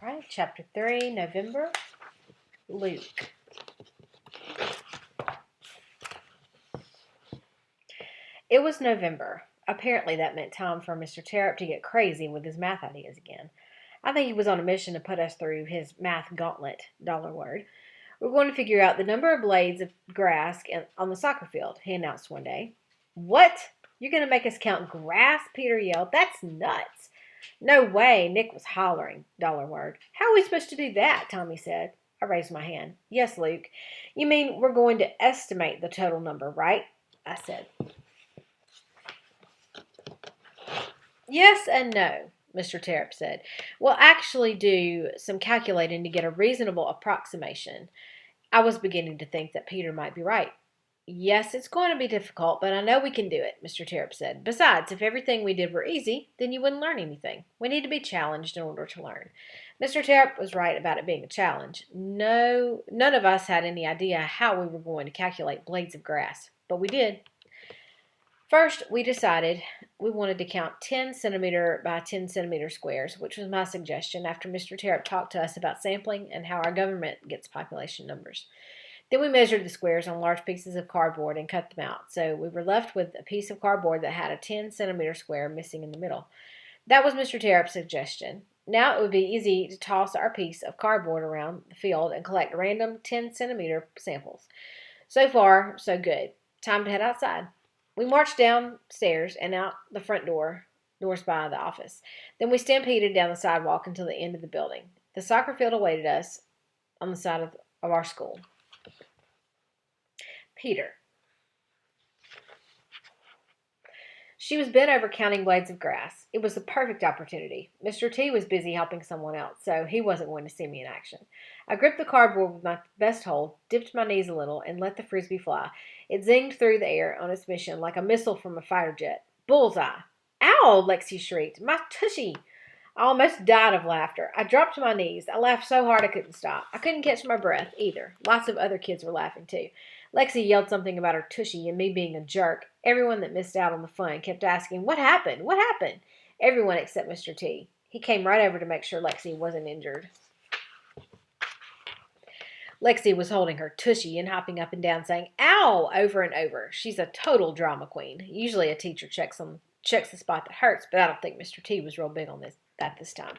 All right, Chapter 3, November, Luke. It was November. Apparently that meant time for Mr. Terupt to get crazy with his math ideas again. I think he was on a mission to put us through his math gauntlet, dollar word. We're going to figure out the number of blades of grass on the soccer field, he announced one day. What? You're going to make us count grass? Peter yelled. That's nuts. No way, Nick was hollering, dollar word. How are we supposed to do that? Tommy said. I raised my hand. Yes, Luke. You mean we're going to estimate the total number, right? I said. Yes and no, Mr. Terupt said. We'll actually do some calculating to get a reasonable approximation. I was beginning to think that Peter might be right. Yes, it's going to be difficult, but I know we can do it, Mr. Terupt said. Besides, if everything we did were easy, then you wouldn't learn anything. We need to be challenged in order to learn. Mr. Terupt was right about it being a challenge. No, none of us had any idea how we were going to calculate blades of grass, but we did. First, we decided we wanted to count 10 centimeter by 10 centimeter squares, which was my suggestion after Mr. Terupt talked to us about sampling and how our government gets population numbers. Then we measured the squares on large pieces of cardboard and cut them out, so we were left with a piece of cardboard that had a 10 centimeter square missing in the middle. That was Mr. Terupt's suggestion. Now it would be easy to toss our piece of cardboard around the field and collect random 10 centimeter samples. So far, so good. Time to head outside. We marched downstairs and out the front doors by the office. Then we stampeded down the sidewalk until the end of the building. The soccer field awaited us on the side of our school. Peter. She was bent over counting blades of grass. It was the perfect opportunity. Mr. T was busy helping someone else, so he wasn't going to see me in action. I gripped the cardboard with my best hold, dipped my knees a little, and let the frisbee fly. It zinged through the air on its mission like a missile from a fighter jet. Bullseye! Ow! Lexi shrieked. My tushy! I almost died of laughter. I dropped to my knees. I laughed so hard I couldn't stop. I couldn't catch my breath, either. Lots of other kids were laughing, too. Lexi yelled something about her tushy and me being a jerk. Everyone that missed out on the fun kept asking, What happened? What happened? Everyone except Mr. T. He came right over to make sure Lexi wasn't injured. Lexi was holding her tushy and hopping up and down, saying, Ow! Over and over. She's a total drama queen. Usually a teacher checks the spot that hurts, but I don't think Mr. T was real big on this time.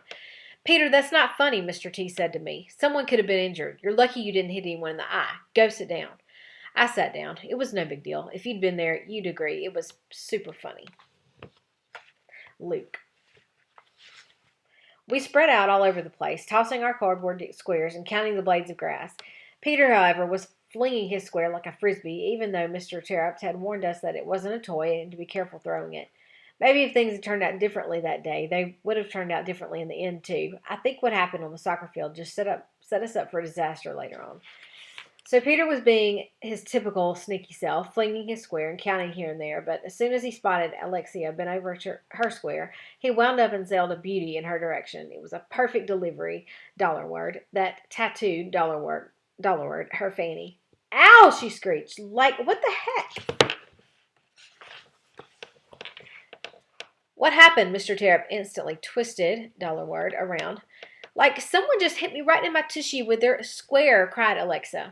Peter, that's not funny, Mr. T said to me. Someone could have been injured. You're lucky you didn't hit anyone in the eye. Go sit down. I sat down. It was no big deal. If you'd been there, you'd agree. It was super funny. Luke. We spread out all over the place, tossing our cardboard squares and counting the blades of grass. Peter, however, was flinging his square like a frisbee, even though Mr. Terupt had warned us that it wasn't a toy and to be careful throwing it. Maybe if things had turned out differently that day, they would have turned out differently in the end, too. I think what happened on the soccer field just set us up for a disaster later on. So Peter was being his typical sneaky self, flinging his square and counting here and there, but as soon as he spotted Alexia bent over her square, he wound up and sailed a beauty in her direction. It was a perfect delivery, dollar word, that tattooed dollar word, her fanny. Ow, she screeched. Like, what the heck? What happened? Mr. Terupt instantly twisted, dollar word, around. Like someone just hit me right in my tushy with their square, cried Alexia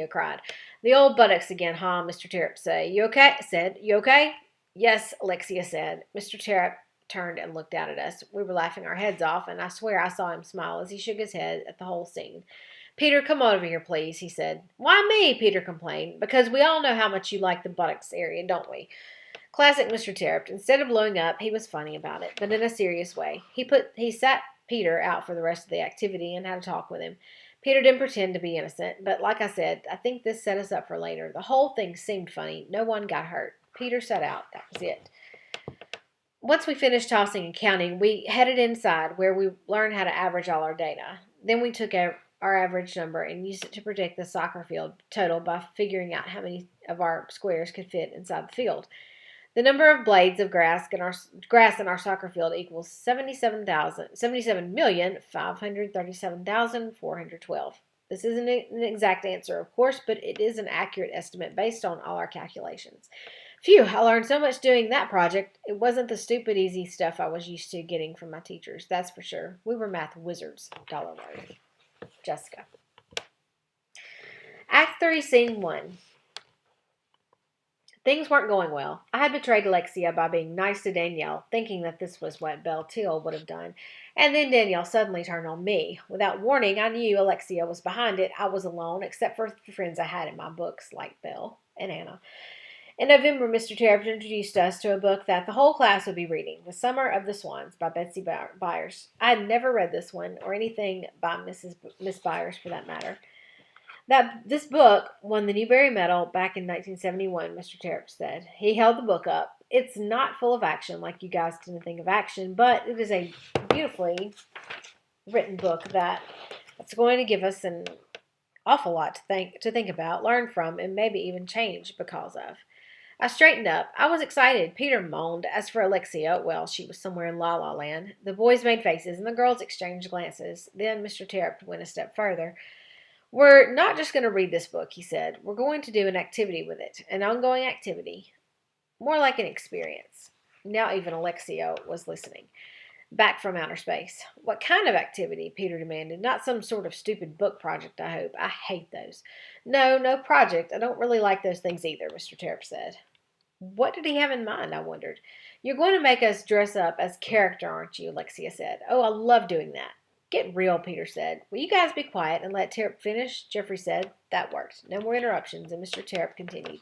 cried. The old buttocks again, huh? Mr. Terupt said. You okay? Yes, Alexia said. Mr. Terupt turned and looked out at us. We were laughing our heads off, and I swear I saw him smile as he shook his head at the whole scene. Peter, come over here, please, he said. Why me? Peter complained. Because we all know how much you like the buttocks area, don't we? Classic Mr. Terupt. Instead of blowing up, he was funny about it, but in a serious way. He sat Peter out for the rest of the activity and had a talk with him. Peter didn't pretend to be innocent, but like I said, I think this set us up for later. The whole thing seemed funny. No one got hurt. Peter sat out. That was it. Once we finished tossing and counting, we headed inside where we learned how to average all our data. Then we took our average number and used it to predict the soccer field total by figuring out how many of our squares could fit inside the field. The number of blades of grass in our soccer field equals 77,537,412. This isn't an exact answer, of course, but it is an accurate estimate based on all our calculations. Phew, I learned so much doing that project. It wasn't the stupid, easy stuff I was used to getting from my teachers, that's for sure. We were math wizards. Dollar word. Jessica. Act 3, Scene 1. Things weren't going well. I had betrayed Alexia by being nice to Danielle, thinking that this was what Belle Teal would have done. And then Danielle suddenly turned on me. Without warning, I knew Alexia was behind it. I was alone, except for the friends I had in my books, like Belle and Anna. In November, Mr. Terupt introduced us to a book that the whole class would be reading, The Summer of the Swans by Betsy Byars. I had never read this one, or anything by Miss Byars for that matter. This book won the Newbery Medal back in 1971, Mr. Terupt said. He held the book up. It's not full of action like you guys tend to think of action, but it is a beautifully written book that's going to give us an awful lot to think about, learn from, and maybe even change because of. I straightened up. I was excited. Peter moaned. As for Alexia, well, she was somewhere in La La Land. The boys made faces, and the girls exchanged glances. Then Mr. Terupt went a step further. We're not just going to read this book, he said. We're going to do an activity with it, an ongoing activity, more like an experience. Now even Alexia was listening. Back from outer space. What kind of activity? Peter demanded. Not some sort of stupid book project, I hope. I hate those. No project. I don't really like those things either, Mr. Terupt said. What did he have in mind, I wondered. You're going to make us dress up as character, aren't you? Alexia said. Oh, I love doing that. Get real, Peter said. Will you guys be quiet and let Terupt finish? Jeffrey said. That worked. No more interruptions, and Mr. Terupt continued.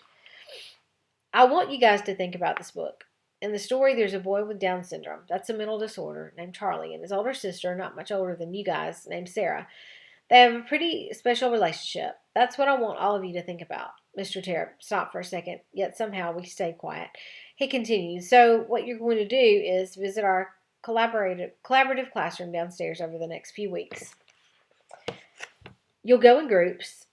I want you guys to think about this book. In the story, there's a boy with Down syndrome. That's a mental disorder, named Charlie, and his older sister, not much older than you guys, named Sarah. They have a pretty special relationship. That's what I want all of you to think about. Mr. Terupt stopped for a second, yet somehow we stayed quiet. He continued, so what you're going to do is visit our collaborative classroom downstairs over the next few weeks. You'll go in groups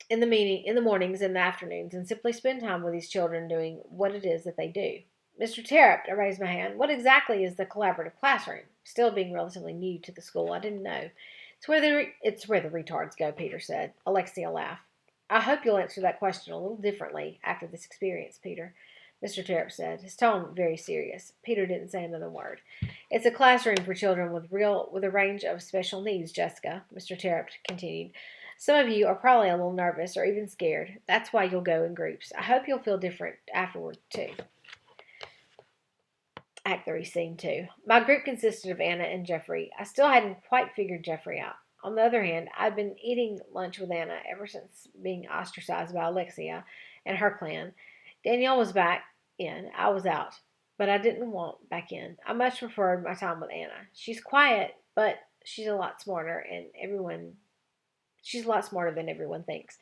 in the mornings and the afternoons and simply spend time with these children doing what it is that they do. Mr. Terupt, I raised my hand. What exactly is the collaborative classroom? Still being relatively new to the school, I didn't know. It's where the retards go, Peter said. Alexia laughed. I hope you'll answer that question a little differently after this experience, Peter. Mr. Terupt said, his tone very serious. Peter didn't say another word. It's a classroom for children with a range of special needs, Jessica, Mr. Terupt continued. Some of you are probably a little nervous or even scared. That's why you'll go in groups. I hope you'll feel different afterward, too. Act 3, Scene 2. My group consisted of Anna and Jeffrey. I still hadn't quite figured Jeffrey out. On the other hand, I'd been eating lunch with Anna ever since being ostracized by Alexia and her clan. Danielle was back in. I was out. But I didn't want back in. I much preferred my time with Anna. She's quiet, but she's a lot smarter than everyone thinks.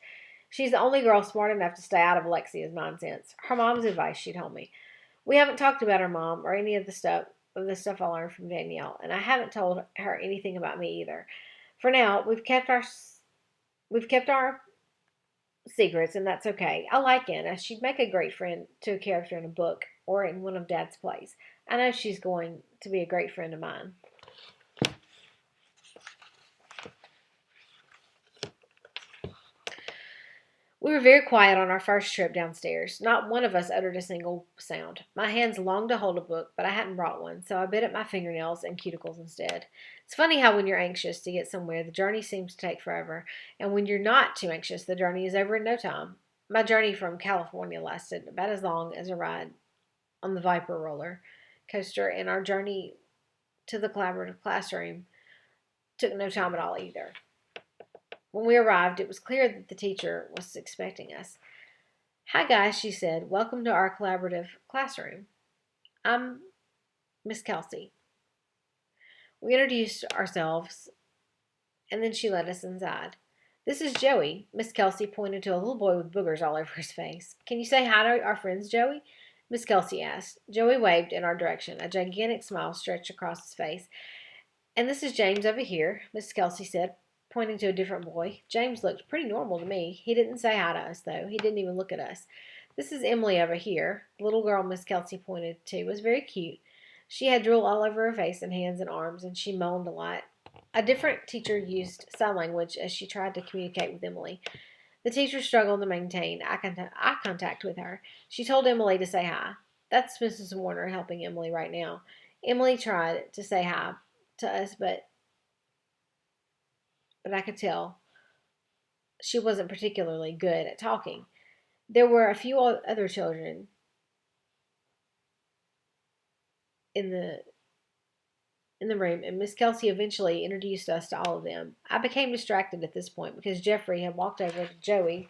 She's the only girl smart enough to stay out of Alexia's nonsense. Her mom's advice, she told me. We haven't talked about her mom or any of the stuff I learned from Danielle, and I haven't told her anything about me either. For now, we've kept our secrets, and that's okay. I like Anna. She'd make a great friend to a character in a book or in one of Dad's plays. I know she's going to be a great friend of mine. We were very quiet on our first trip downstairs. Not one of us uttered a single sound. My hands longed to hold a book, but I hadn't brought one, so I bit at my fingernails and cuticles instead. It's funny how when you're anxious to get somewhere, the journey seems to take forever, and when you're not too anxious, the journey is over in no time. My journey from California lasted about as long as a ride on the Viper roller coaster, and our journey to the collaborative classroom took no time at all either. When we arrived, it was clear that the teacher was expecting us. Hi, guys, she said. Welcome to our collaborative classroom. I'm Miss Kelsey. We introduced ourselves, and then she led us inside. This is Joey. Miss Kelsey pointed to a little boy with boogers all over his face. Can you say hi to our friends, Joey? Miss Kelsey asked. Joey waved in our direction. A gigantic smile stretched across his face. And this is James over here, Miss Kelsey said, pointing to a different boy. James looked pretty normal to me. He didn't say hi to us, though. He didn't even look at us. This is Emily over here. The little girl Miss Kelsey pointed to was very cute. She had drool all over her face and hands and arms, and she moaned a lot. A different teacher used sign language as she tried to communicate with Emily. The teacher struggled to maintain eye contact with her. She told Emily to say hi. That's Mrs. Warner helping Emily right now. Emily tried to say hi to us, but I could tell she wasn't particularly good at talking. There were a few other children in the room, and Miss Kelsey eventually introduced us to all of them. I became distracted at this point because Jeffrey had walked over to Joey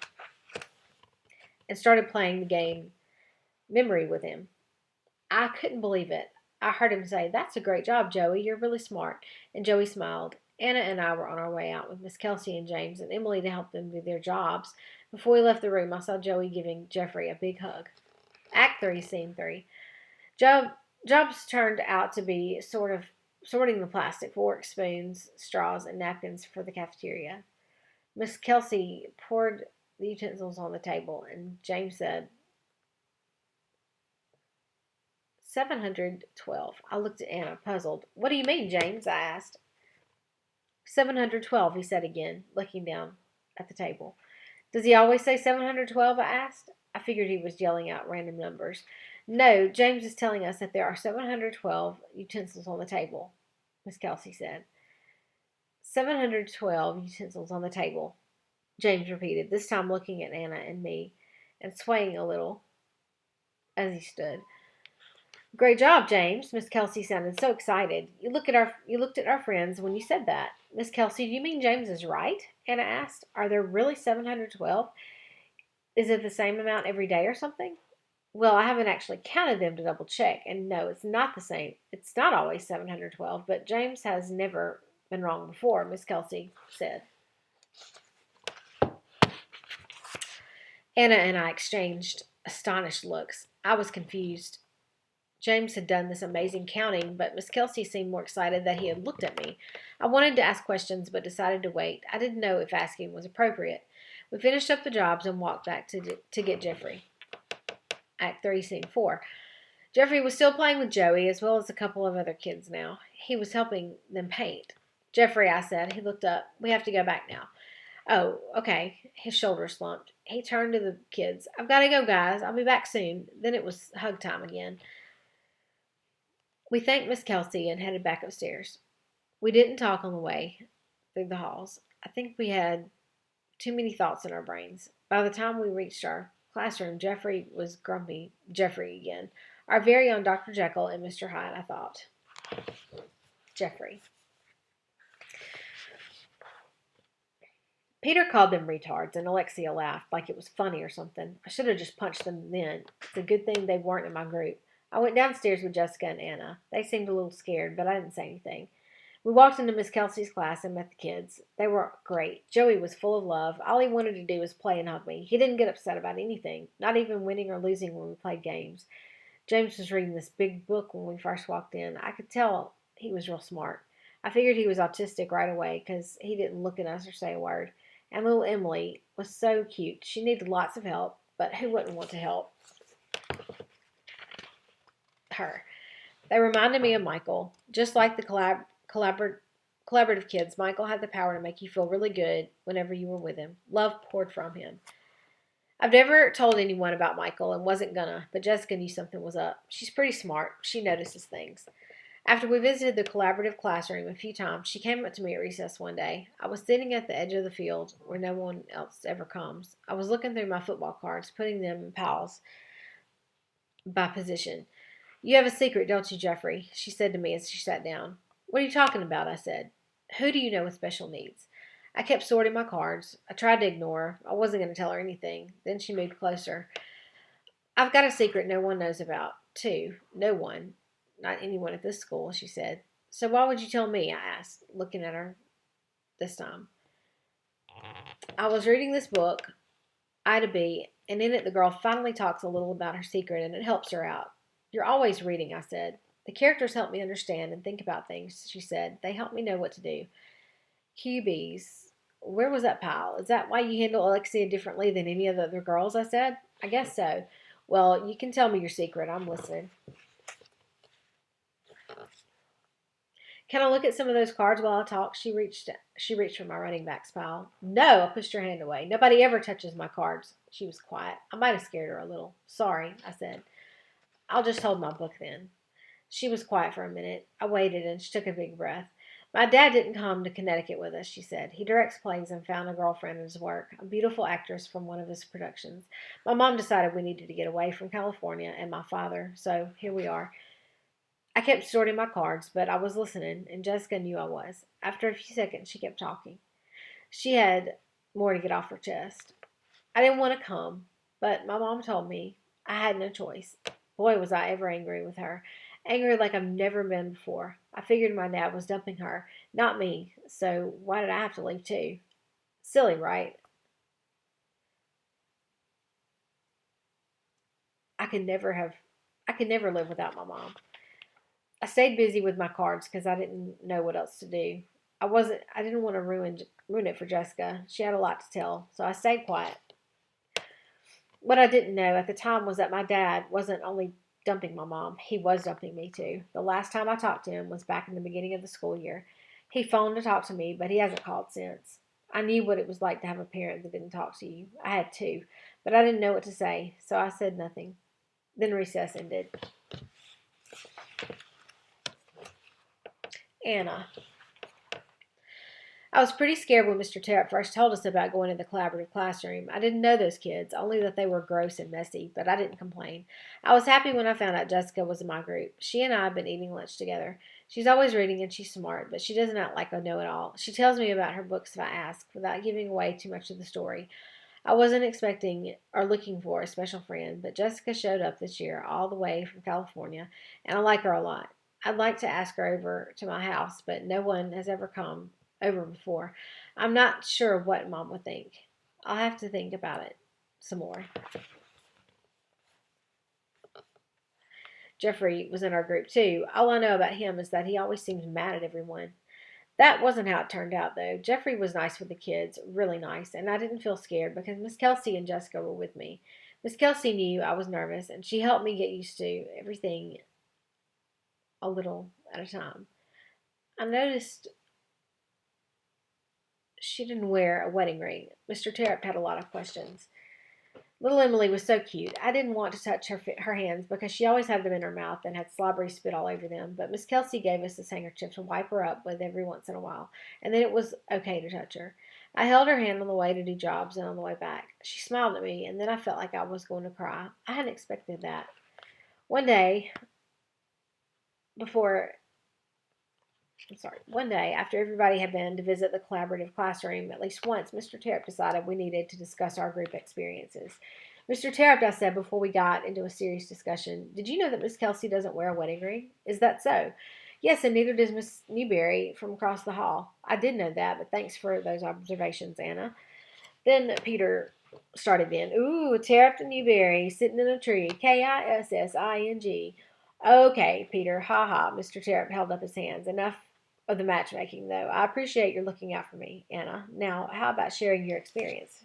and started playing the game Memory with him. I couldn't believe it. I heard him say, "That's a great job, Joey. You're really smart." And Joey smiled. Anna and I were on our way out with Miss Kelsey and James and Emily to help them do their jobs. Before we left the room, I saw Joey giving Jeffrey a big hug. Act 3, Scene 3. Jobs turned out to be sort of sorting the plastic, forks, spoons, straws, and napkins for the cafeteria. Miss Kelsey poured the utensils on the table, and James said, 712. I looked at Anna, puzzled. "What do you mean, James?" I asked. 712, he said again, looking down at the table. "Does he always say 712? I asked. I figured he was yelling out random numbers. "No, James is telling us that there are 712 utensils on the table," Miss Kelsey said. 712 utensils on the table, James repeated, this time looking at Anna and me and swaying a little as he stood. "Great job, James." Miss Kelsey sounded so excited. You looked at our friends when you said that." "Miss Kelsey, do you mean James is right?" Anna asked. "Are there really 712? Is it the same amount every day or something?" "Well, I haven't actually counted them to double check, and no, it's not the same. It's not always 712, but James has never been wrong before," Miss Kelsey said. Anna and I exchanged astonished looks. I was confused. James had done this amazing counting, but Miss Kelsey seemed more excited that he had looked at me. I wanted to ask questions, but decided to wait. I didn't know if asking was appropriate. We finished up the jobs and walked back to get Jeffrey. Act 3, Scene 4. Jeffrey was still playing with Joey, as well as a couple of other kids now. He was helping them paint. "Jeffrey," I said. He looked up. "We have to go back now." "Oh, okay." His shoulders slumped. He turned to the kids. "I've got to go, guys. I'll be back soon." Then it was hug time again. We thanked Miss Kelsey and headed back upstairs. We didn't talk on the way through the halls. I think we had too many thoughts in our brains. By the time we reached our classroom, Jeffrey was grumpy Jeffrey again. Our very own Dr. Jekyll and Mr. Hyde, I thought. Jeffrey. Peter called them retards, and Alexia laughed like it was funny or something. I should have just punched them then. It's a good thing they weren't in my group. I went downstairs with Jessica and Anna. They seemed a little scared, but I didn't say anything. We walked into Miss Kelsey's class and met the kids. They were great. Joey was full of love. All he wanted to do was play and hug me. He didn't get upset about anything, not even winning or losing when we played games. James was reading this big book when we first walked in. I could tell he was real smart. I figured he was autistic right away because he didn't look at us or say a word. And little Emily was so cute. She needed lots of help, but who wouldn't want to help her? They reminded me of Michael. Just like the collaborative kids, Michael had the power to make you feel really good whenever you were with him. Love poured from him. I've never told anyone about Michael and wasn't gonna, but Jessica knew something was up. She's pretty smart. She notices things. After we visited the collaborative classroom a few times, she came up to me at recess one day. I was sitting at the edge of the field where no one else ever comes. I was looking through my football cards, putting them in piles by position. "You have a secret, don't you, Jeffrey?" she said to me as she sat down. "What are you talking about?" I said. "Who do you know with special needs?" I kept sorting my cards. I tried to ignore her. I wasn't going to tell her anything. Then she moved closer. "I've got a secret no one knows about, too. No one. Not anyone at this school," she said. "So why would you tell me?" I asked, looking at her this time. "I was reading this book, Ida B, and in it the girl finally talks a little about her secret, and it helps her out." "You're always reading," I said. "The characters help me understand and think about things," she said. "They help me know what to do." "QBs. Where was that pile? Is that why you handle Alexia differently than any of the other girls?" I said. "I guess so." "Well, you can tell me your secret. I'm listening." Can I look at some of those cards while I talk? She reached for my running backs pile. No, I pushed her hand away. Nobody ever touches my cards. She was quiet. I might have scared her a little. Sorry, I said. I'll just hold my book then. She was quiet for a minute. I waited, and she took a big breath. My dad didn't come to Connecticut with us, she said. He directs plays and found a girlfriend in his work, a beautiful actress from one of his productions. My mom decided we needed to get away from California and my father, so here we are. I kept sorting my cards, but I was listening, and Jessica knew I was. After a few seconds, she kept talking. She had more to get off her chest. I didn't want to come, but my mom told me I had no choice. Boy, was I ever angry with her. Angry like I've never been before. I figured my dad was dumping her, not me, so why did I have to leave too? Silly, right? I could never have, I could never live without my mom. I stayed busy with my cards because I didn't know what else to do. I didn't want to ruin it for Jessica. She had a lot to tell, so I stayed quiet. What I didn't know at the time was that my dad wasn't only dumping my mom, he was dumping me too. The last time I talked to him was back in the beginning of the school year. He phoned to talk to me, but he hasn't called since. I knew what it was like to have a parent that didn't talk to you. I had two, but I didn't know what to say, so I said nothing. Then recess ended. Anna. I was pretty scared when Mr. Terupt first told us about going to the collaborative classroom. I didn't know those kids, only that they were gross and messy, but I didn't complain. I was happy when I found out Jessica was in my group. She and I have been eating lunch together. She's always reading and she's smart, but she doesn't act like a know-it-all. She tells me about her books if I ask, without giving away too much of the story. I wasn't expecting or looking for a special friend, but Jessica showed up this year all the way from California, and I like her a lot. I'd like to ask her over to my house, but no one has ever come over before. I'm not sure what Mom would think. I'll have to think about it some more. Jeffrey was in our group too. All I know about him is that he always seems mad at everyone. That wasn't how it turned out, though. Jeffrey was nice with the kids, really nice, and I didn't feel scared because Miss Kelsey and Jessica were with me. Miss Kelsey knew I was nervous, and she helped me get used to everything a little at a time. I noticed she didn't wear a wedding ring. Mr. Terupt had a lot of questions. Little Emily was so cute. I didn't want to touch her hands because she always had them in her mouth and had slobbery spit all over them. But Miss Kelsey gave us this handkerchief to wipe her up with every once in a while, and then it was okay to touch her. I held her hand on the way to do jobs and on the way back. She smiled at me, and then I felt like I was going to cry. I hadn't expected that. One day, before one day, after everybody had been to visit the collaborative classroom at least once, Mr. Terupt decided we needed to discuss our group experiences. Mr. Terupt, I said before we got into a serious discussion, did you know that Miss Kelsey doesn't wear a wedding ring? Is that so? Yes, and neither does Miss Newberry from across the hall. I did know that, but thanks for those observations, Anna. Then Peter started then. Ooh, Terupt and Newberry sitting in a tree. Kissing. Okay, Peter. Ha ha. Mr. Terupt held up his hands. Enough of the matchmaking, though. I appreciate your looking out for me, Anna. Now, how about sharing your experience?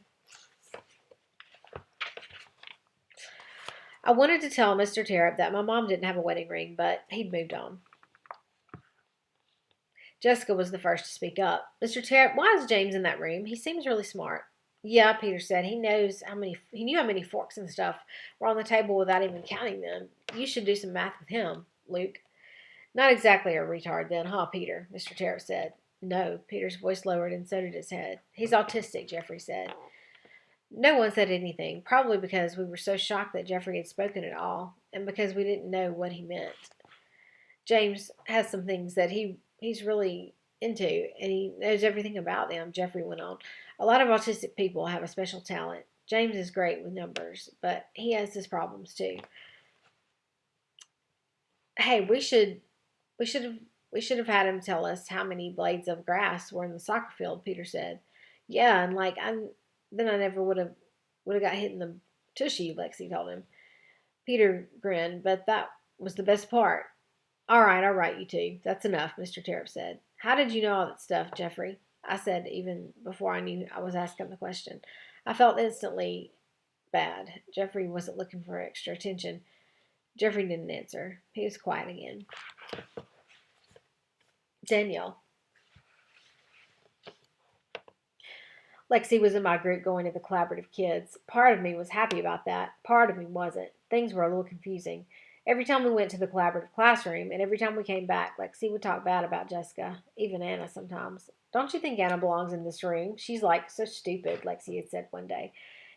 I wanted to tell Mr. Terupt that my mom didn't have a wedding ring, but he'd moved on. Jessica was the first to speak up. Mr. Terupt, why is James in that room? He seems really smart. Yeah, Peter said. He knew how many forks and stuff were on the table without even counting them. You should do some math with him, Luke. Not exactly a retard then, huh, Peter? Mr. Terupt said. No, Peter's voice lowered and so did his head. He's autistic, Jeffrey said. No one said anything, probably because we were so shocked that Jeffrey had spoken at all, and because we didn't know what he meant. James has some things that he's really into, and he knows everything about them, Jeffrey went on. A lot of autistic people have a special talent. James is great with numbers, but he has his problems too. Hey, we should have had him tell us how many blades of grass were in the soccer field, Peter said. Yeah, and then I never would have got hit in the tushy, Lexi told him. Peter grinned, but that was the best part. All right, you two. That's enough, Mr. Terupt said. How did you know all that stuff, Jeffrey? I said even before I knew I was asking the question. I felt instantly bad. Jeffrey wasn't looking for extra attention. Jeffrey didn't answer. He was quiet again. Danielle. Lexi was in my group going to the collaborative kids. Part of me was happy about that. Part of me wasn't. Things were a little confusing. Every time we went to the collaborative classroom and every time we came back, Lexi would talk bad about Jessica, even Anna sometimes. Don't you think Anna belongs in this room? She's like so stupid, Lexi had said one day.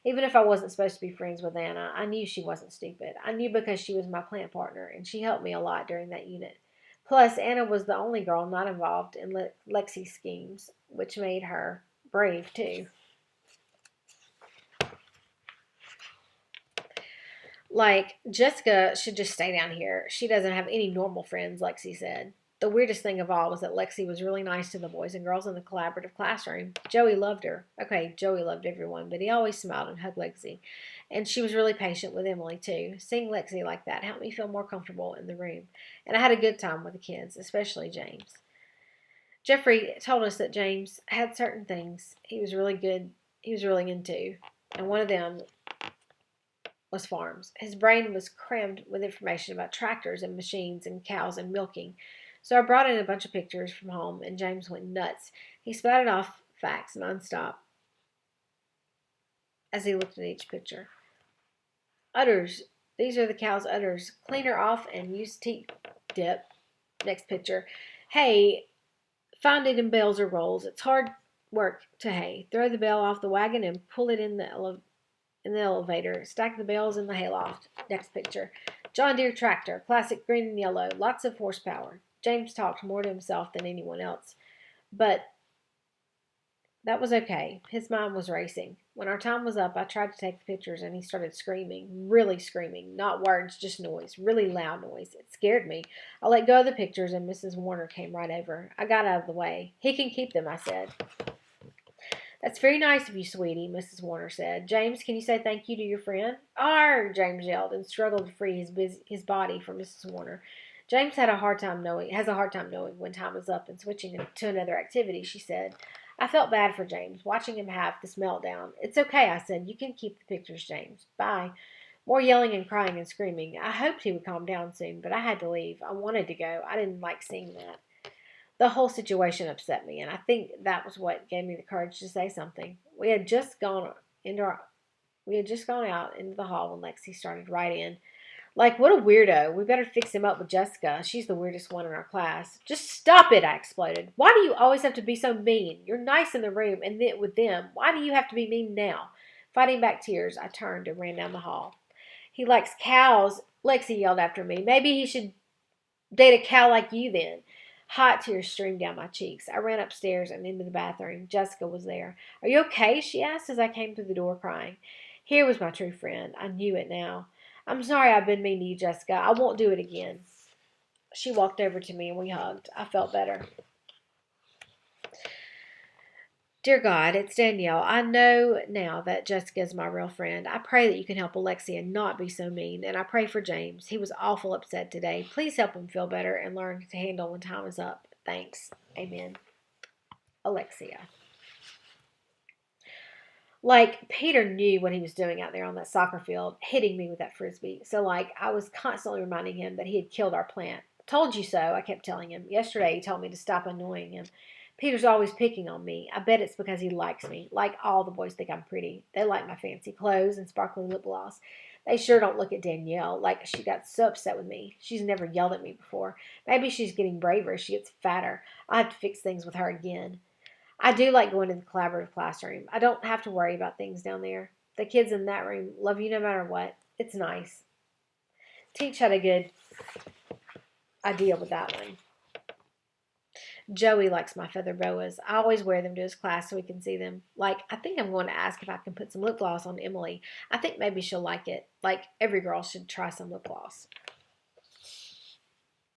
Even if I wasn't supposed to be friends with Anna, I knew she wasn't stupid. I knew because she was my plant partner and she helped me a lot during that unit. Plus, Anna was the only girl not involved in Lexi's schemes, which made her brave too. Like, Jessica should just stay down here. She doesn't have any normal friends, Lexi said. The weirdest thing of all was that Lexi was really nice to the boys and girls in the collaborative classroom. Joey loved her. Okay, Joey loved everyone, but he always smiled and hugged Lexi. And she was really patient with Emily, too. Seeing Lexi like that helped me feel more comfortable in the room. And I had a good time with the kids, especially James. Jeffrey told us that James had certain things he was really into. And one of them was farms. His brain was crammed with information about tractors and machines and cows and milking. So I brought in a bunch of pictures from home, and James went nuts. He spouted off facts nonstop as he looked at each picture. Udders. These are the cow's udders. Clean her off and use teat dip. Next picture. Hay. Find it in bales or rolls. It's hard work to hay. Throw the bale off the wagon and pull it in the elevator. Stack the bales in the hayloft. Next picture. John Deere tractor. Classic green and yellow. Lots of horsepower. James talked more to himself than anyone else. But that was okay. His mind was racing. When our time was up, I tried to take the pictures and he started screaming. Really screaming. Not words, just noise. Really loud noise. It scared me. I let go of the pictures and Mrs. Warner came right over. I got out of the way. He can keep them, I said. That's very nice of you, sweetie, Mrs. Warner said. James, can you say thank you to your friend? Arr! James yelled and struggled to free his body from Mrs. Warner. James has a hard time knowing when time is up and switching to another activity, she said. I felt bad for James, watching him have this meltdown. It's okay, I said. You can keep the pictures, James. Bye. More yelling and crying and screaming. I hoped he would calm down soon, but I had to leave. I wanted to go. I didn't like seeing that. The whole situation upset me, and I think that was what gave me the courage to say something. We had just gone out into the hall when Lexi started right in. Like, what a weirdo. We better fix him up with Jessica. She's the weirdest one in our class. Just stop it, I exploded. Why do you always have to be so mean? You're nice in the room and then with them. Why do you have to be mean now? Fighting back tears, I turned and ran down the hall. He likes cows, Lexi yelled after me. Maybe he should date a cow like you then. Hot tears streamed down my cheeks. I ran upstairs and into the bathroom. Jessica was there. Are you okay? She asked as I came through the door crying. Here was my true friend. I knew it now. I'm sorry I've been mean to you, Jessica. I won't do it again. She walked over to me and we hugged. I felt better. Dear God, it's Danielle. I know now that Jessica is my real friend. I pray that you can help Alexia not be so mean, and I pray for James. He was awful upset today. Please help him feel better and learn to handle when time is up. Thanks. Amen. Alexia. Like, Peter knew what he was doing out there on that soccer field, hitting me with that frisbee. So, like, I was constantly reminding him that he had killed our plant. Told you so, I kept telling him. Yesterday, he told me to stop annoying him. Peter's always picking on me. I bet it's because he likes me. Like all the boys think I'm pretty. They like my fancy clothes and sparkly lip gloss. They sure don't look at Danielle like she got so upset with me. She's never yelled at me before. Maybe she's getting braver as she gets fatter. I'll have to fix things with her again. I do like going to the collaborative classroom. I don't have to worry about things down there. The kids in that room love you no matter what. It's nice. Teach had a good idea with that one. Joey likes my feather boas. I always wear them to his class so he can see them. Like, I think I'm going to ask if I can put some lip gloss on Emily. I think maybe she'll like it. Like, every girl should try some lip gloss.